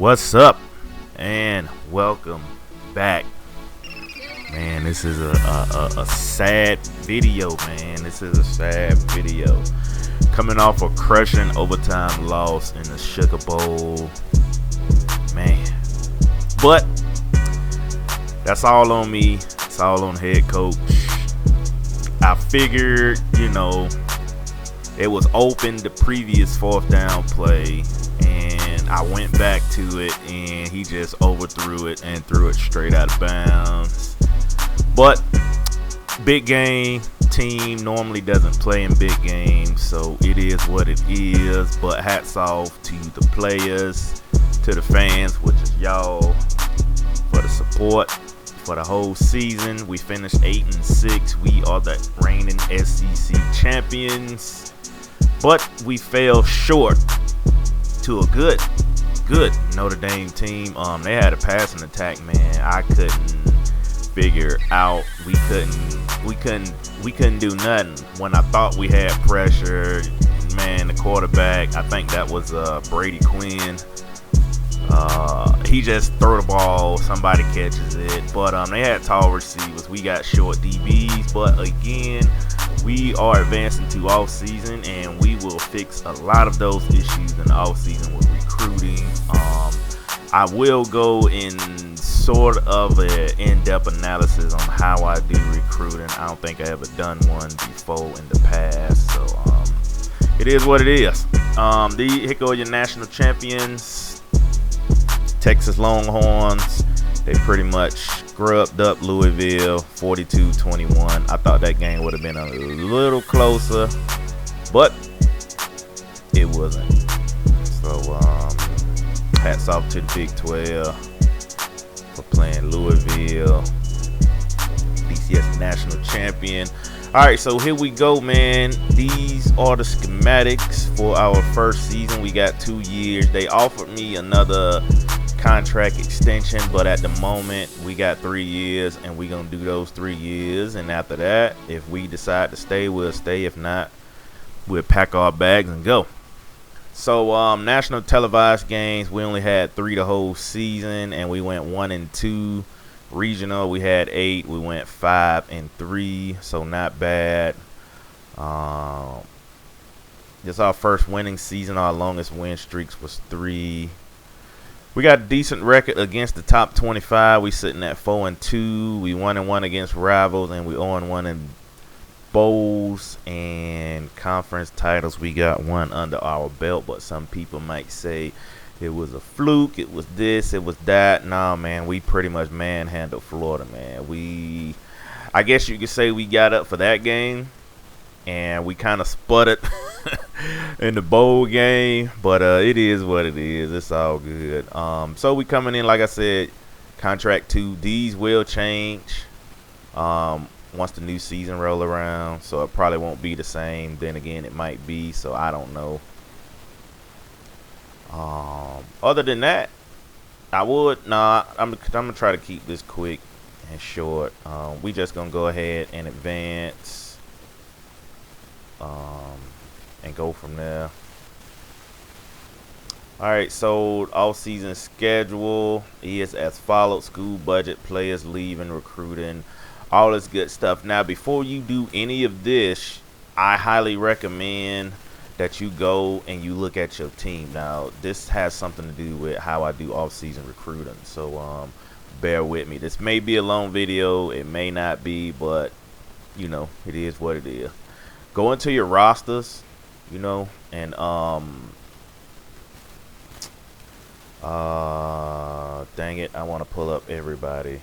What's up? And welcome back. Man, this is a sad video, man. This is a sad video. Coming off a crushing overtime loss in the Sugar Bowl. Man. But that's all on me. It's all on head coach. I figured, it was open the previous fourth down play, and I went back to it, and he just overthrew it and threw it straight out of bounds. But big game team normally doesn't play in big games, so it is what it is. But hats off to the players, to the fans, which is y'all, for the support for the whole season. We finished 8-6. We are the reigning SEC champions, but we fell short to a good Notre Dame team. They had a passing attack, man. I couldn't figure out. We couldn't do nothing when I thought we had pressure. Man, the quarterback, I think that was Brady Quinn. He just throw the ball, somebody catches it. But they had tall receivers. We got short DBs. But again, we are advancing to off season, and we will fix a lot of those issues in the off season with recruiting. I will go in sort of an in-depth analysis on how I do recruiting. I don't think I ever done one before in the past, so it is what it is. Here go your national champions, Texas Longhorns. They pretty much scrubbed up Louisville 42-21. I thought that game would have been a little closer, but it wasn't. So hats off to the Big 12 for playing Louisville, BCS national champion. All right, so here we go, man. These are the schematics for our first season. We got 2 years. They offered me another contract extension, but at the moment we got 3 years, and we're gonna do those 3 years. And after that, if we decide to stay, we'll stay. If not, we'll pack our bags and go. So national televised games, we only had 3 the whole season, and we went 1-2. Regional, we had 8. We went 5-3, so not bad. This is our first winning season. Our longest win streaks was 3. We got a decent record against the top 25. We sitting at 4-2. We 1-1 against rivals, and we 0-1 in bowls and conference titles. We got 1 under our belt, but some people might say it was a fluke. It was this. It was that. Nah, man, we pretty much manhandled Florida, man. I guess you could say we got up for that game, and we kind of sputtered in the bowl game, but it is what it is. It's all good. So we coming in, like I said, contract 2. These will change once the new season roll around, so it probably won't be the same. Then again, it might be, so I don't know. Other than that, I'm gonna try to keep this quick and short. We just gonna go ahead and advance and go from there. Alright, so off-season schedule is as follows: school budget, players leaving, recruiting, all this good stuff. Now, before you do any of this, I highly recommend that you go and you look at your team. Now, this has something to do with how I do off-season recruiting, so bear with me. This may be a long video, it may not be, but it is what it is. Go into your rosters, and dang it, I want to pull up everybody.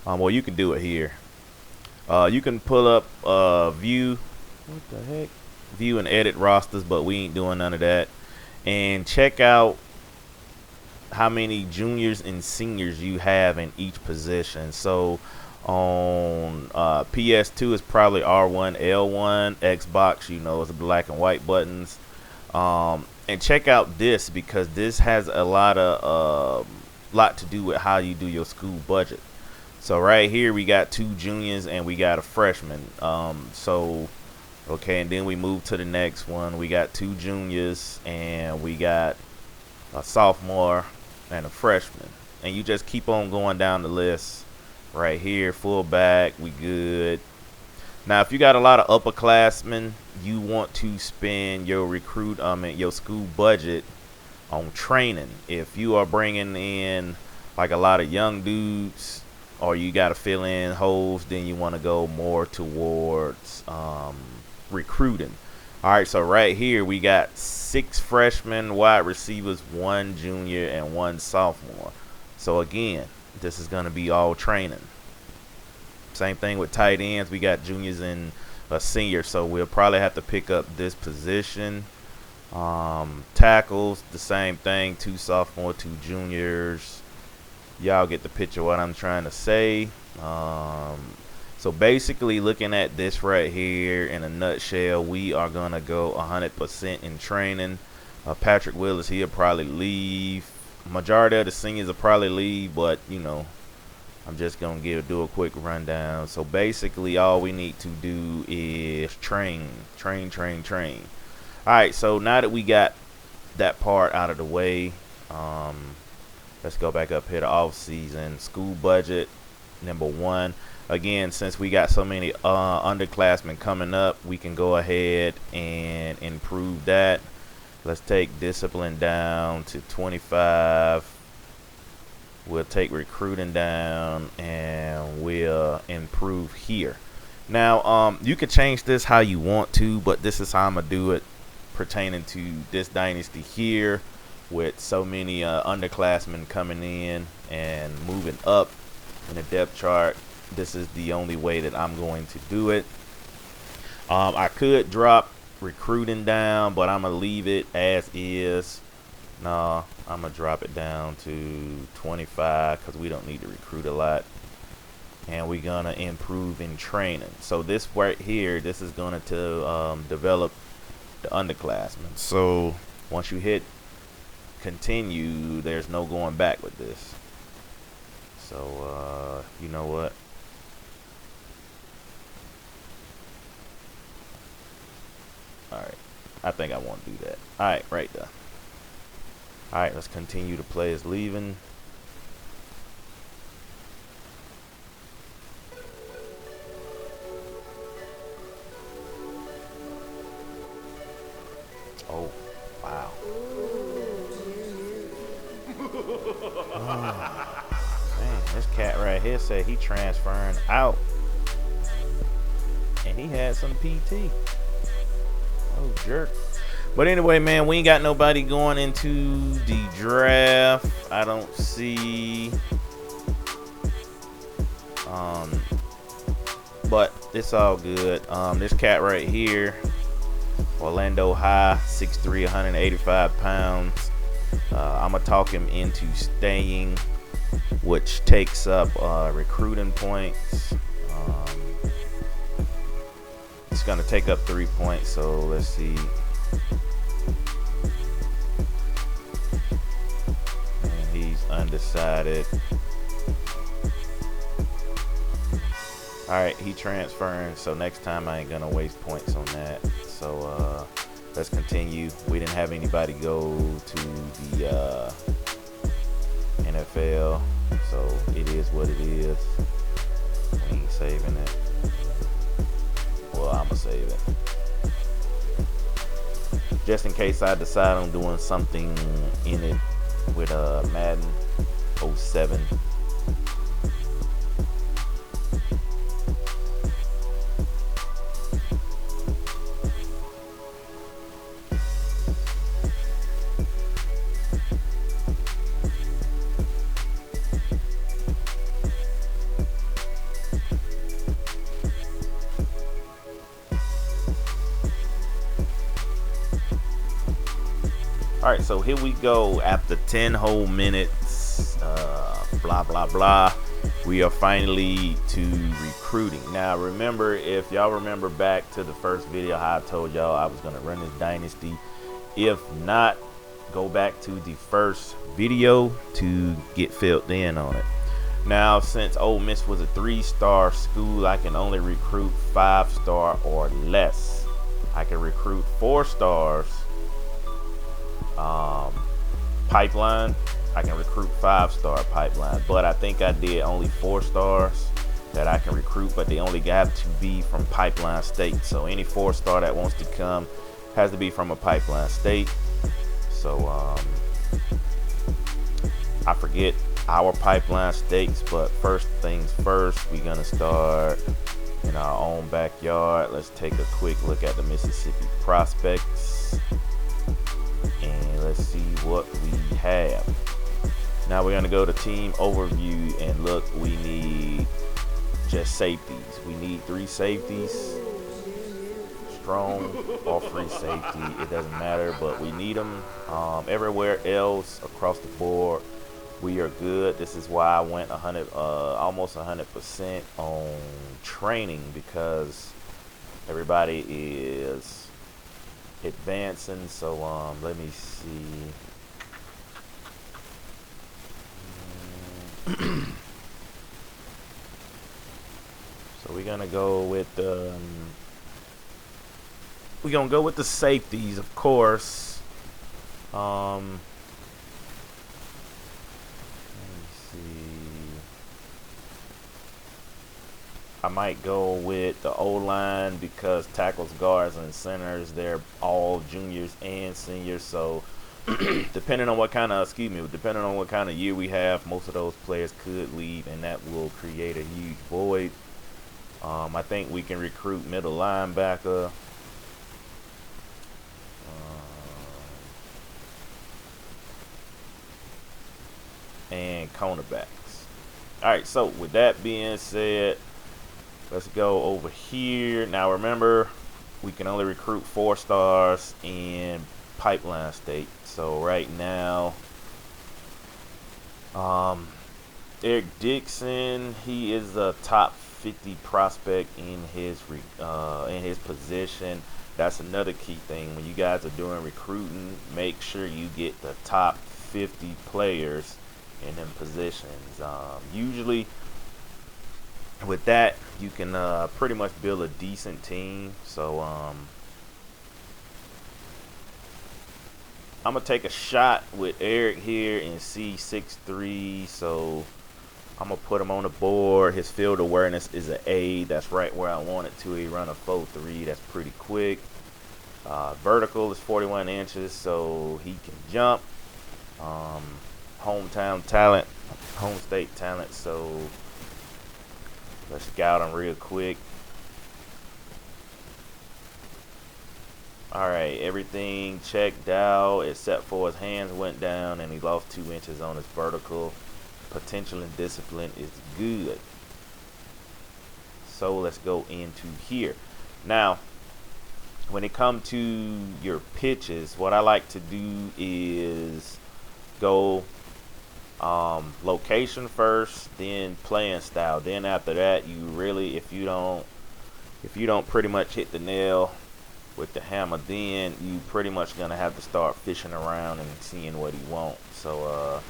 Well, you can do it here. You can pull up view. What the heck? View and edit rosters, but we ain't doing none of that. And check out how many juniors and seniors you have in each position. So on PS2 is probably R1, L1. Xbox, is the black and white buttons. And check out this, because this has a lot to do with how you do your school budget. So right here we got 2 juniors and we got a freshman. Okay, and then we move to the next one. We got 2 juniors and we got a sophomore, and a freshman. And you just keep on going down the list. Right here, fullback, we good. Now, if you got a lot of upperclassmen, you want to spend your your school budget on training. If you are bringing in like a lot of young dudes, or you got to fill in holes, then you want to go more towards recruiting. All right, so right here we got 6 freshmen wide receivers, 1 junior, and 1 sophomore. So again, this is going to be all training. Same thing with tight ends. We got juniors and a senior, so we'll probably have to pick up this position. Tackles, the same thing. 2 sophomore, 2 juniors. Y'all get the picture what I'm trying to say. So basically, looking at this right here in a nutshell, we are gonna go 100% in training. Patrick Willis, he'll probably leave. Majority of the seniors will probably leave, but you know, I'm just gonna do a quick rundown. So basically, all we need to do is train. All right, so now that we got that part out of the way, let's go back up here to off season school budget. Number 1, again, since we got so many underclassmen coming up, we can go ahead and improve that. Let's take discipline down to 25. We'll take recruiting down, and we'll improve here. Now, you can change this how you want to, but this is how I'm gonna do it pertaining to this dynasty here, with so many underclassmen coming in and moving up in the depth chart. This is the only way that I'm going to do it. I could drop recruiting down, but I'm gonna leave it as is. No, I'm gonna drop it down to 25 because we don't need to recruit a lot, and we're gonna improve in training. So this right here, this is going to develop the underclassmen. So once you hit continue, there's no going back with this. So you know what, all right, I think I want to do that. All right, right there. All right, let's continue. The play is leaving. Oh, wow. Man, this cat right here said he transferring out, and he had some PT. Oh, jerk. But anyway, man, we ain't got nobody going into the draft. I don't see. But it's all good. This cat right here, Orlando High, 6'3", 185 pounds. I'm going to talk him into staying, which takes up recruiting points. It's going to take up 3 points, so let's see. And he's undecided. Alright, he transferring, so next time I ain't going to waste points on that. So let's continue. We didn't have anybody go to the NFL, so it is what it is. We ain't saving it. Well, I'ma save it just in case I decide on doing something in it with Madden 07. Alright, so here we go. After 10 whole minutes, blah blah blah, we are finally to recruiting. Now remember, if y'all remember back to the first video, how I told y'all I was going to run this dynasty. If not, go back to the first video to get filled in on it. Now, since Ole Miss was a 3-star school, I can only recruit 5-star or less. I can recruit 4 stars pipeline, I can recruit 5-star pipeline. But I think I did only 4 stars that I can recruit, but they only got to be from pipeline state. So any 4-star that wants to come has to be from a pipeline state. So I forget our pipeline states, but first things first, we're gonna start in our own backyard. Let's take a quick look at the Mississippi prospects and let's see what we have. Now we're gonna go to team overview and look, we need just safeties. We need 3 safeties, strong or free safety, it doesn't matter, but we need them. Everywhere else across the board, we are good. This is why I went almost 100% on training, because everybody is advancing. So let me see. So we're gonna go with the safeties, of course. Let me see. I might go with the O-line because tackles, guards, and centers, they're all juniors and seniors. So depending on what kind of year we have, most of those players could leave, and that will create a huge void. I think we can recruit middle linebacker. And cornerbacks. Alright, so with that being said, let's go over here. Now remember, we can only recruit 4 stars in pipeline state. So right now, Eric Dixon, he is a top 50 prospect in his position. That's another key thing when you guys are doing recruiting. Make sure you get the top 50 players in them positions. Usually with that, you can pretty much build a decent team. So I'm gonna take a shot with Eric here and see 6'3", so I'm gonna put him on the board. His field awareness is an A. That's right where I want it to. He run a 4.3. That's pretty quick. Vertical is 41 inches, so he can jump. Hometown talent, home state talent. So let's scout him real quick. All right, everything checked out except for his hands went down and he lost 2 inches on his vertical. Potential and discipline is good. So let's go into here. Now, when it comes to your pitches, what I like to do is go location first, then playing style. Then after that, you really, if you don't pretty much hit the nail with the hammer, then you pretty much gonna have to start fishing around and seeing what he wants. So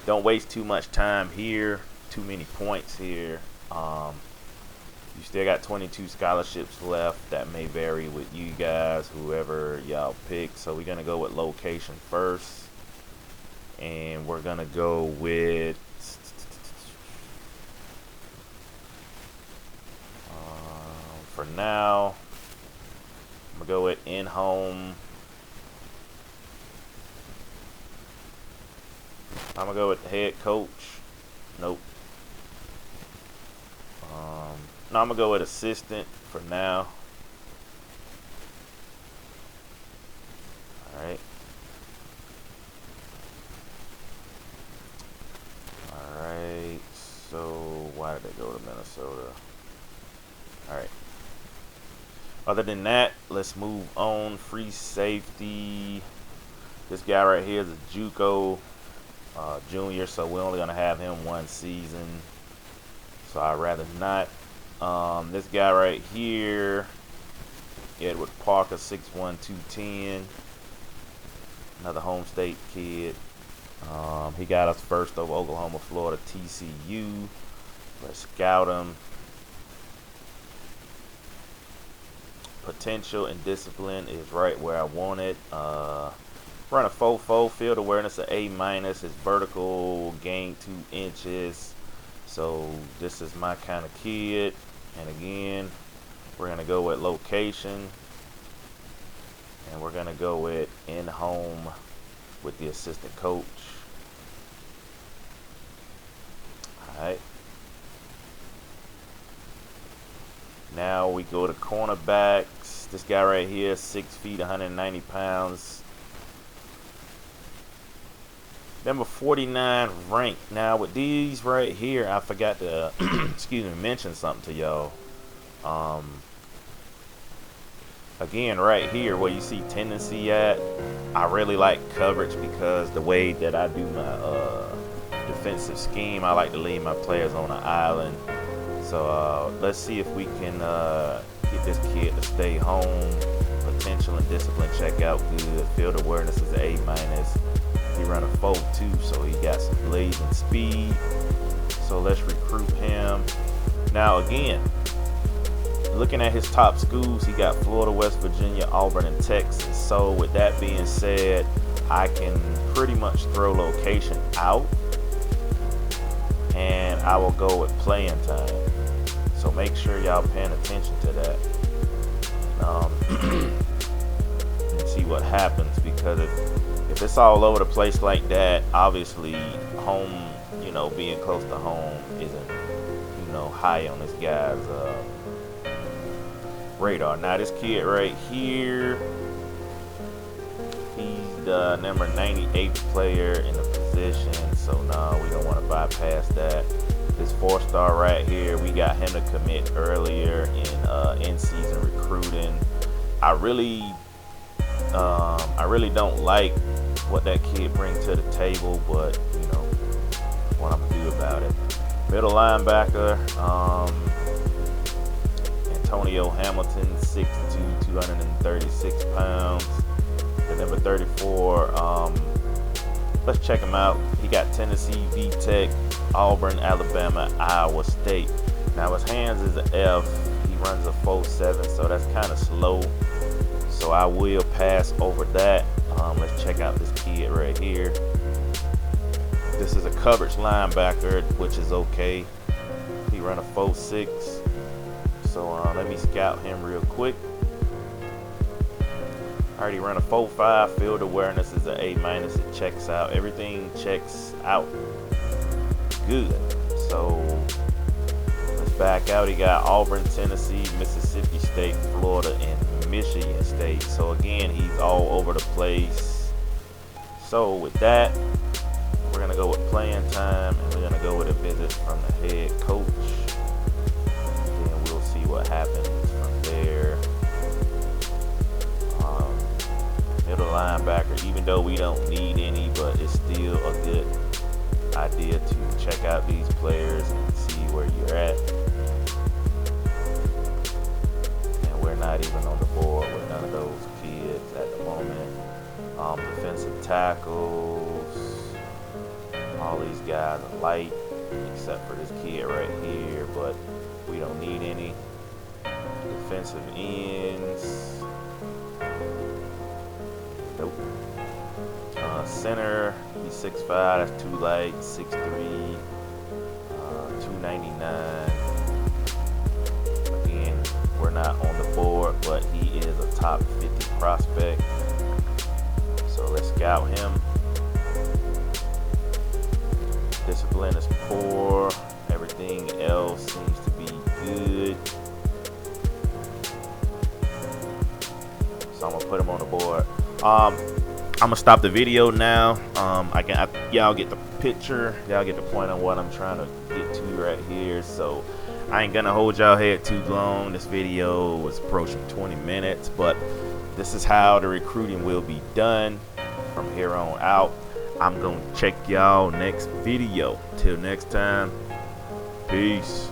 don't waste too much time here, too many points here. You still got 22 scholarships left. That may vary with you guys, whoever y'all pick. So we're gonna go with location first, and we're gonna go with for now, I'm gonna go with in-home. I'm gonna go with the head coach. Nope. No, I'm gonna go with assistant for now. All right. All right. So why did they go to Minnesota? All right. Other than that, let's move on. Free safety. This guy right here is a JUCO junior, so we're only gonna have him 1 season. So I'd rather not. This guy right here, Edward Parker, 6'1", 210. Another home state kid. He got us first over Oklahoma, Florida, TCU. Let's scout him. Potential and discipline is right where I want it. Run a 4.4, field awareness of A minus. His vertical gain 2 inches. So this is my kind of kid. And again, we're gonna go with location, and we're gonna go with in home with the assistant coach. All right. Now we go to cornerbacks. This guy right here, 6 feet, 190 pounds. Number 49 ranked. Now with these right here, I forgot to excuse me, mention something to y'all. Again, right here where you see tendency at, I really like coverage because the way that I do my defensive scheme, I like to leave my players on an island. So let's see if we can get this kid to stay home. Potential and discipline check out good. Field awareness is A minus. He run a 4.2, so he got some blazing speed. So let's recruit him. Now again, looking at his top schools, he got Florida, West Virginia, Auburn, and Texas. So with that being said, I can pretty much throw location out, and I will go with playing time. So make sure y'all paying attention to that. And see what happens, because if it's all over the place like that, obviously home, being close to home isn't, high on this guy's radar. Now this kid right here, he's the number 98 player in the position, so no, we don't want to bypass that. This 4-star right here, we got him to commit earlier in season recruiting. I really don't like what that kid brings to the table, but what I'm gonna do about it. Middle linebacker, Antonio Hamilton, 6'2", 236 pounds. The number 34, let's check him out. He got Tennessee, VTech, Auburn, Alabama, Iowa State. Now his hands is an F. He runs a 4.7, so that's kind of slow. So I will pass over that. Let's check out this kid right here. This is a coverage linebacker, which is okay. He run a 4.6. So let me scout him real quick. Already run a 4.5. Field awareness is an A minus. It checks out. Everything checks out good. So let's back out. He got Auburn, Tennessee, Mississippi State, Florida, and Michigan State. So again, he's all over the place. So with that, we're gonna go with playing time, and we're gonna go with a visit from the head coach. Then we'll see what happens from there. Middle linebacker, even though we don't need any, but it's still a good idea to check out these players and see where you're at. And we're not even on the board with none of those kids at the moment. Defensive tackles, all these guys are light except for this kid right here, but we don't need any. Defensive ends, nope. Center, he's 6'5", that's too light. 6'3", 299. Again, we're not on the board, but he is a top 50 prospect. So let's scout him. Discipline is poor. Everything else seems to be good. So I'm gonna put him on the board. I'm gonna stop the video now. Y'all get the picture. Y'all get the point on what I'm trying to get to right here. So I ain't gonna hold y'all head too long. This video was approaching 20 minutes, but this is how the recruiting will be done from here on out. I'm gonna check y'all next video. Till next time, peace.